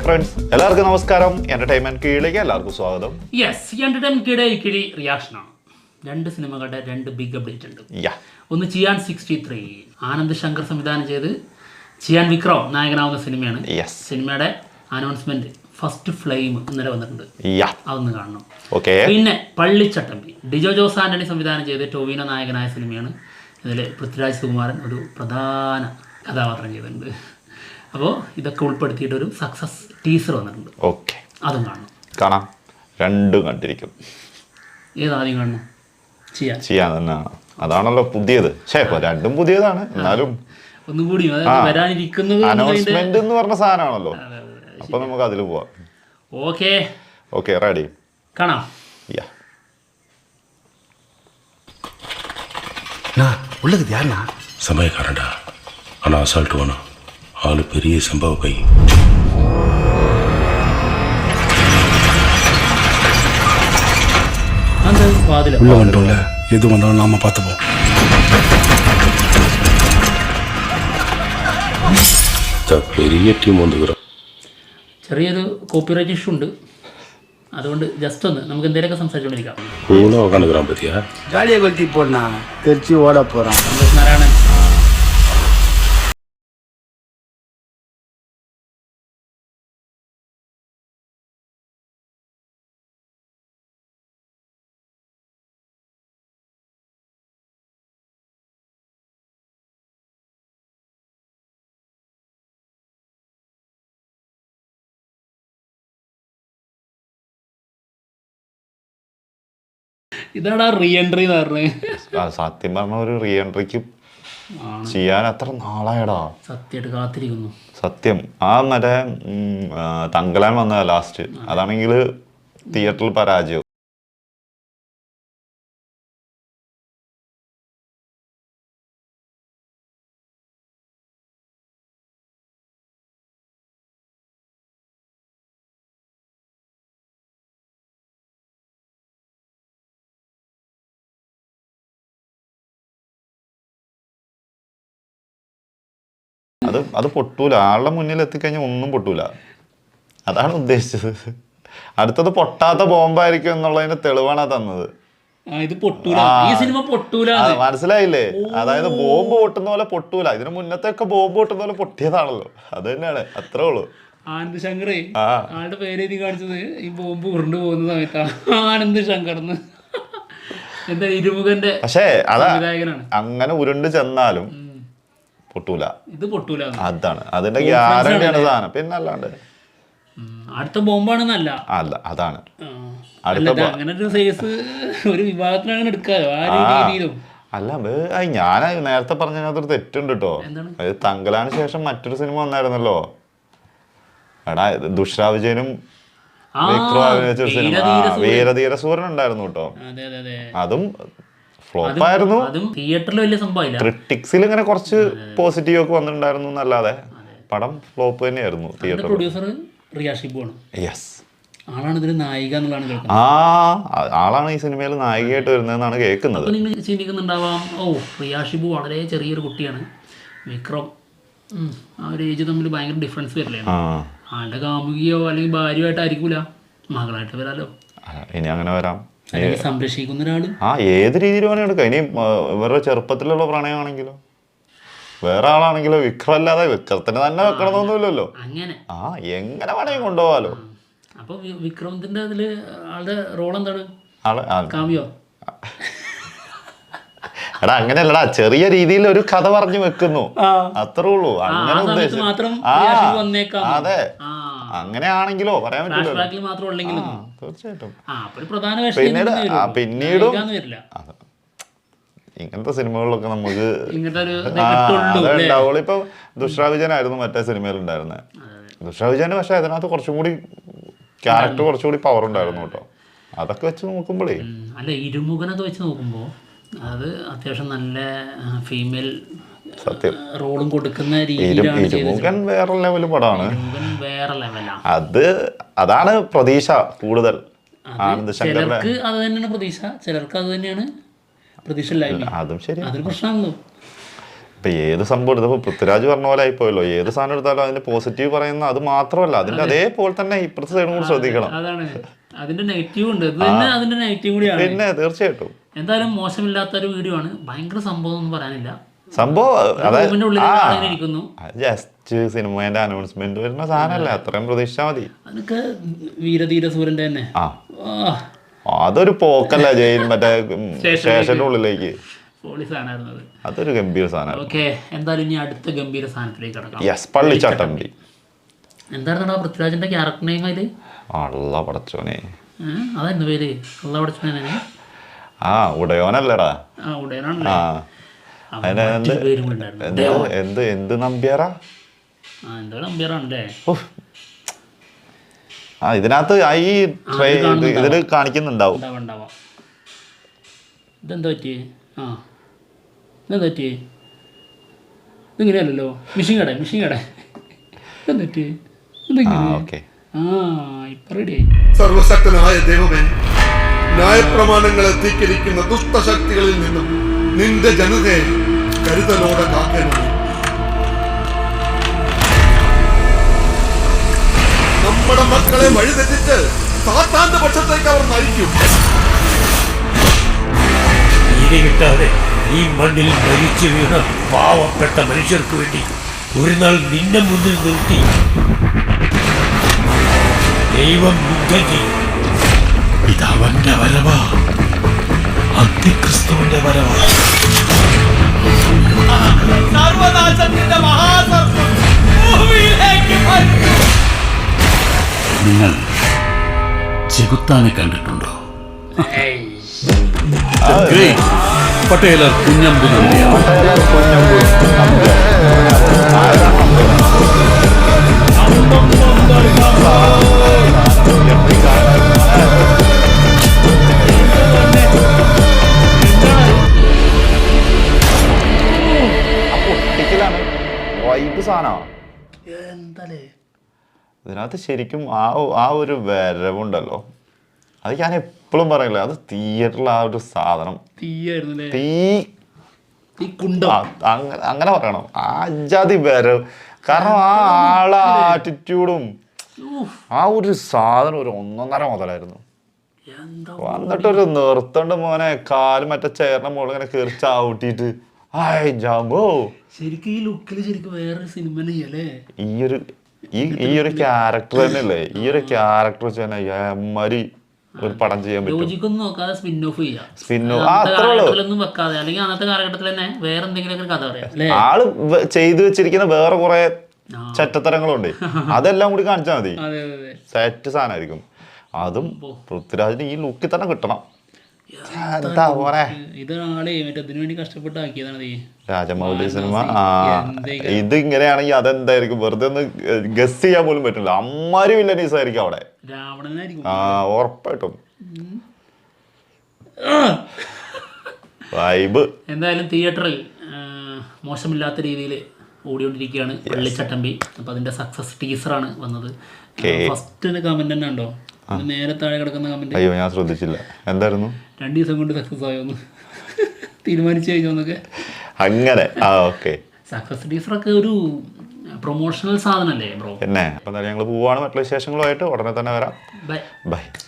Friends, എല്ലാവർക്കും നമസ്കാരം. Entertainment കീഴിലേക്ക് എല്ലാവർക്കും സ്വാഗതം. യെസ്, എന്റർടൈൻമെന്റ് കിഴി റിയാക്ഷനാണ്. രണ്ട് സിനിമകളുടെ രണ്ട് ബിഗ് അപ്ഡേറ്റ് ഉണ്ട്. ഒന്ന് ചിയാൻ 63, ആനന്ദ് ശങ്കർ സംവിധാനം ചെയ്ത് ചിയാൻ വിക്രം നായകനാവുന്ന സിനിമയാണ്. സിനിമയുടെ അനൗൺസ്മെന്റ് ഫസ്റ്റ് ഫ്ലെയിം ഇന്നലെ വന്നിട്ടുണ്ട്. അതൊന്ന് കാണണം. പിന്നെ പള്ളിച്ചട്ടമ്പി, ഡിജോ ജോസ് ആന്റണി സംവിധാനം ചെയ്ത് ടോവിനോ നായകനായ സിനിമയാണ്. ഇതിൽ പൃഥ്വിരാജ് സുകുമാരൻ ഒരു പ്രധാന കഥാപാത്രം ചെയ്തിട്ടുണ്ട്. അപ്പോൾ ഇതൊക്കെ ഉൾപ്പെടുത്തിയിട്ടൊരു സക്സസ് ടീസർ വന്നിട്ടുണ്ട്. അതും കാണാം. രണ്ടും കണ്ടിരിക്കും. ഏതാദ്യം കാണണം? ചെയ്യാൻ തന്നെയാണ്. അതാണല്ലോ പുതിയത്. രണ്ടും പുതിയതാണ്. എന്നാലും ഒന്നും കൂടി വരാനിരിക്കുന്നത് അനൗൺസ്മെന്റ് എന്ന് പറഞ്ഞ സാധനമാണല്ലോ. അപ്പൊ നമുക്ക് അതിൽ പോവാം. ഓക്കെ, റെഡി, കാണാം. உள்ளது யாருண்ணா? சமயக்காரன்டா, ஆனால் அசால்ட் வேணும். ஆளு பெரிய சம்பவ கை. உள்ள வந்துட்டோம்ல, எது வந்தாலும் நாம பார்த்துப்போம். பெரிய டீம் வந்துக்கிறோம். ചെറിയൊരു കോപ്പിറൈറ്റ് ഇഷ്യൂ ഉണ്ട്. അതുകൊണ്ട് ജസ്റ്റ് ഒന്ന് നമുക്ക് എന്തെങ്കിലുമൊക്കെ സംസാരിച്ചുകൊണ്ടിരിക്കാം. உட்காந்துக்கிறான் பத்தியா? ஜாலியை கொளுத்தி போடனா, தெரிச்சு ஓட போறான். നാരായണൻ ഇതാണ് റീ എൻട്രി എന്ന് പറഞ്ഞത്. സത്യം പറഞ്ഞ ഒരു റീ എൻട്രിക്ക് ചെയ്യാൻ അത്ര നാളായടാ. സത്യമായിട്ട് കാത്തിരിക്കുന്നു. സത്യം. മറ്റേ തങ്കലാൻ വന്ന ലാസ്റ്റ്, അതാണെങ്കിൽ തിയേറ്ററിൽ പരാജയം. അത് പൊട്ടൂല. ആളുടെ മുന്നിൽ എത്തിക്കഴിഞ്ഞാൽ ഒന്നും പൊട്ടൂല. അതാണ് ഉദ്ദേശിച്ചത്. അടുത്തത് പൊട്ടാത്ത ബോംബായിരിക്കും എന്നുള്ളതിന്റെ തെളിവാണ് തന്നത്. മനസ്സിലായില്ലേ? അതായത് ബോംബ് പൊട്ടുന്ന പോലെ പൊട്ടൂല. ഇതിന് മുന്നത്തെയൊക്കെ ബോംബ് പൊട്ടുന്ന പോലെ പൊട്ടിയതാണല്ലോ. അത് തന്നെയാണ്, അത്രേ ഉള്ളൂ. ആനന്ദ് ശങ്കറേ, ആളുടെ പേര് കാണിച്ചത് ഈ ബോംബ് ഉരുണ്ടു പോകുന്ന സമയത്താണ്. ആനന്ദ് ശങ്കർ എന്താ ഇരുമുഖന്റെ. പക്ഷേ അതാ അങ്ങനെ ഉരുണ്ട് ചെന്നാലും പൊട്ടൂല. ഇത് പൊട്ടൂല. അതാണ് അതിന്റെ ഗ്യാരണ്ടിയാണ് സാധനം. പിന്നെ അല്ലാണ്ട് അടുത്ത ബോംബാണെന്നല്ല. അല്ല, അതാണ് അങ്ങനെ ഒരു സൈസ് ഒരു വിഭാഗത്തിനാണ് എടുക്കാലോ. ആ രീതിയിലും അല്ല. ഞാൻ നേരത്തെ പറഞ്ഞതിനകത്തൊരു തെറ്റുണ്ട് കേട്ടോ. അത് തങ്കലാന് ശേഷം മറ്റൊരു സിനിമ വന്നായിരുന്നല്ലോ. എടാ, ദുഷ്രാ വിജയനും വിക്രം അഭിനയിച്ചൊരു സിനിമ വീരധീര സൂര്യൻ ഉണ്ടായിരുന്നു കേട്ടോ. അതും ഫ്ലോപ്പായിരുന്നു. തിയേറ്ററിൽ വലിയ സംഭവമില്ല. ക്രിട്ടിക്സിൽ ഇങ്ങനെ കുറച്ച് പോസിറ്റീവ് ഒക്കെ വന്നിട്ടുണ്ടായിരുന്നു എന്നല്ലാതെ പടം ഫ്ലോപ്പ് തന്നെയായിരുന്നു. തിയേറ്റർ പ്രൊഡ്യൂസർ റിയ ഷിബു ആണ്. ആളാണ് ഇതിൽ നായിക എന്നുള്ളതാണ് കേൾക്കുന്നത്. ആളാണ് ഈ സിനിമയിൽ നായികയായിട്ട് വരുന്നതെന്നാണ് കേൾക്കുന്നത്. നിങ്ങൾ ചിന്തിക്കുന്നുണ്ടാവാം, റിയ ഷിബു വളരെ ചെറിയൊരു കുട്ടിയാണ്, വിക്രം ആ ഒരു ഏജ് തമ്മിൽ ഭയങ്കര ഡിഫറൻസ് വരില്ലേ. ആളുടെ കാമുകിയോ അല്ലെങ്കിൽ ഭാര്യയായിട്ടായിരിക്കൂല, മകളായിട്ട് വരാലോ. ഇനി അങ്ങനെ വരാം. സംരക്ഷിക്കുന്ന ഒരാള് ഏത് രീതിയിൽ വേണേ എടുക്കാം. ഇനി ഇവരുടെ ചെറുപ്പത്തിലുള്ള പ്രണയമാണെങ്കിലോ വേറെ ആളാണെങ്കിലോ വിക്രം അല്ലാതെ വിക്രത്തിന് തന്നെ വെക്കണമെന്നൊന്നുമില്ലല്ലോ. അങ്ങനെ എങ്ങനെ വേണമെങ്കിൽ കൊണ്ടുപോകാലോ. അപ്പൊ വിക്രമത്തിന്റെ അതില് ആളുടെ റോൾ എന്താണ്? കാവ്യോ? എടാ, അങ്ങനെയല്ലടാ, ചെറിയ രീതിയിൽ ഒരു കഥ പറഞ്ഞു വെക്കുന്നു, അത്രേ ഉള്ളൂ. അങ്ങനെ അതെ, അങ്ങനെയാണെങ്കിലോ പറയാൻ പറ്റില്ല. തീർച്ചയായിട്ടും. പിന്നീടും ഇങ്ങനത്തെ സിനിമകളിലൊക്കെ നമുക്ക് ഉണ്ടാവുള്ളൂ. ഇപ്പൊ ദുഷ്രാ വിജയനായിരുന്നു മറ്റേ സിനിമയിൽ ഉണ്ടായിരുന്നത്. ദുഷ്രാ വിജയന് പക്ഷെ അതിനകത്ത് കുറച്ചും കൂടി ക്യാരക്ടർ കുറച്ചുകൂടി പവർ ഉണ്ടായിരുന്നു കേട്ടോ. അതൊക്കെ വെച്ച് നോക്കുമ്പോഴേ അല്ല, ഇരുമുഖനൊക്കെ വെച്ച് നോക്കുമ്പോ അത് അത്യാവശ്യം നല്ല ഫീമെയിൽ റോളും കൊടുക്കുന്ന രീതിയിലാണ്. വേറെ ലെവൽ പടമാണ്. വേറെ ലെവലാണ്. അതാണ് പ്രതീക്ഷ കൂടുതൽ. ചിലർക്ക് അത് തന്നെയാണ് പ്രതീക്ഷ, ചിലർക്ക് അത് തന്നെയാണ് പ്രതീക്ഷ ഇല്ലായ്മ. അതും ശരി, അതൊരു പ്രശ്നമാണല്ലോ. ഇപ്പൊ ഏത് സംഭവം എടുത്തപ്പോ പൃഥ്വിരാജ് പറഞ്ഞ പോലെ ആയിപ്പോയല്ലോ. ഏത് സാധനം എടുത്താലും അതിന്റെ പോസിറ്റീവ് പറയുന്ന അത് മാത്രമല്ല, അതിന്റെ അതേപോലെ തന്നെ ഇപ്പുറത്തെ സൈഡും കൂടി ശ്രദ്ധിക്കണം. അതാണ് അതിന്റെ നെഗറ്റീവ് ഉണ്ട്, ഇത് തന്നെ അതിന്റെ നെഗറ്റീവ് കൂടിയാണ്. പിന്നെ തീർച്ചയായിട്ടും എന്തായാലും മോശമില്ലാത്തൊരു വീഡിയോ ആണ്. ഭയങ്കര സംഭവം ഒന്നും പറയാനില്ല. സംഭവം ഇരിക്കുന്നു ജസ്റ്റ് സിനിമേന്റെ അനൗൺസ്മെന്റ് വരുന്ന സാധനമല്ല, അത്രയും പ്രതീക്ഷിച്ചാൽ മതി. അതൊക്കെ വീരധീര സൂര്യന്റെ തന്നെ. അതൊരു പോക്കല്ല ജയിൽ മറ്റേ സ്റ്റേഷന്റെ ഉള്ളിലേക്ക്. അതൊരു ഗംഭീര സാധനം. ഓക്കെ, എന്തായാലും ഇനി അടുത്ത ഗംഭീര സാധനത്തിലേക്ക് കിടക്കാം. യെസ്, പള്ളിച്ചാട്ടമ്പി. എന്തായിരുന്നു പൃഥ്വിരാജിന്റെ ക്യാരക്ടർ നെയിം ഇത്? അള്ള പടച്ചോനെ, അതെന്ത് പേര്? അള്ള പടച്ചോനെ. ഉടയോനല്ലടാ. ഉടയനാണല്ലേ. എന്ത് നമ്പ്യാറാ? എന്താ നമ്പ്യാറാണല്ലേ. ഇതിനകത്ത് ഈ ഇതില് കാണിക്കുന്നുണ്ടാവും. ഇതെന്താ പറ്റിയേ? ഇതെന്താ പറ്റിയേ? ഇതിങ്ങനെയല്ലല്ലോ, മിഷീൻ കട ഇതെന്താ പറ്റിയേ? ഇപ്പൊ റെഡിയായി. സർവശക്തനായ ദൈവമേ, ന്യായപ്രമാണങ്ങളെ ധിക്കരിക്കുന്ന ദുഷ്ടശക്തികളിൽ നിന്നും നിന്റെ ജനതയെ കരുതലോടെ കാക്കണമേ. നമ്മുടെ മക്കളെ വഴിതെറ്റിച്ച് സാത്താന്റെ പക്ഷത്തേക്ക് അവർ നയിക്കും. നീതി കിട്ടാതെ ഈ മണ്ണിൽ മരിച്ചു വീണ പാവപ്പെട്ട മനുഷ്യർക്ക് വേണ്ടി ഒരു നാൾ നിന്നെ മുന്നിൽ നിർത്തി ദൈവം യുദ്ധം ചെയ്യും. ഇതവന്റെ വരവാ, അന്തിക്രിസ്തുവിന്റെ വരവാ. സർവനാശത്തിന്റെ മഹാസർപ്പം ഭൂമിയിലേക്ക് വരും. നിങ്ങൾ ചെകുത്താനെ കണ്ടിട്ടുണ്ടോ? പട്ടേലർ കുഞ്ഞമ്പു ഇതിനകത്ത് ശരിക്കും ആ ഒരു വരവുണ്ടല്ലോ, അത് ഞാൻ എപ്പോഴും പറയില്ല, അത് തിയേറ്ററിൽ ആ ഒരു സാധനം അങ്ങനെ പറയണം. ആ ജാതി വരവ്, കാരണം ആ ആളെ ആറ്റിറ്റ്യൂഡും ആ ഒരു സാധനം ഒരു 1.5 മുതലായിരുന്നു. വന്നിട്ടൊരു നിർത്തണ്ട് മോനെ, കാല് മറ്റേ ചെയറിന്റെ മുകളിൽ ഇങ്ങനെ കയറി ചവിട്ടിട്ട് ശരിക്കും ഈ ലുക്കിൽ ശരിക്കും വേറൊരു സിനിമ ഈ ഒരു ക്യാരക്ടർ തന്നെയല്ലേ, ഈ ഒരു ക്യാരക്ടർ വെച്ച് തന്നെ എമ്മാരി ഒരു പടം ചെയ്യാൻ പറ്റും. ആള് ചെയ്തു വെച്ചിരിക്കുന്ന വേറെ കുറെ ചട്ടത്തരങ്ങളുണ്ട്, അതെല്ലാം കൂടി കാണിച്ചാൽ മതി, സെറ്റ് സാധനമായിരിക്കും. അതും പൃഥ്വിരാജിന് ഈ ലുക്കിൽ തന്നെ കിട്ടണം. രാജമൗലി സിനിമ ഇത് ഇങ്ങനെയാണെങ്കിൽ അതെന്തായിരിക്കും, വെറുതെ ഒന്ന് ഗസ് ചെയ്യാൻ പോലും പറ്റില്ല. അമ്മാരി വില്ലനീസ് ആയിരിക്കും അവിടെ, ഉറപ്പായിട്ടും. വൈബ് എന്തായാലും തിയേറ്ററിൽ മോശമില്ലാത്ത രീതിയിൽ ഓടിക്കൊണ്ടിരിക്കുകയാണ് പള്ളിച്ചട്ടമ്പി. അപ്പൊ അതിന്റെ സക്സസ് ടീസറാണ് വന്നത്. ഫസ്റ്റ് കമന്റ് തന്നെ ഉണ്ടോ? നേരെ താഴെ കിടക്കുന്ന കമന്റ്. അയ്യോ, ഞാൻ ശ്രദ്ധിച്ചില്ല. എന്തായിരുന്നു? 2 ദിവസം കൊണ്ട് സക്സസ് ആയോന്ന് തീരുമാനിച്ചു കഴിഞ്ഞോന്നൊക്കെ അങ്ങനെ. സക്സസ് ടീസറൊക്കെ ഒരു പ്രൊമോഷണൽ സാധനല്ലേ ബ്രോ. പിന്നെ അപ്പൊ ഞങ്ങൾ പോവാണ്. മറ്റുള്ള വിശേഷങ്ങളുമായിട്ട് ഉടനെ തന്നെ വരാം. ബൈ.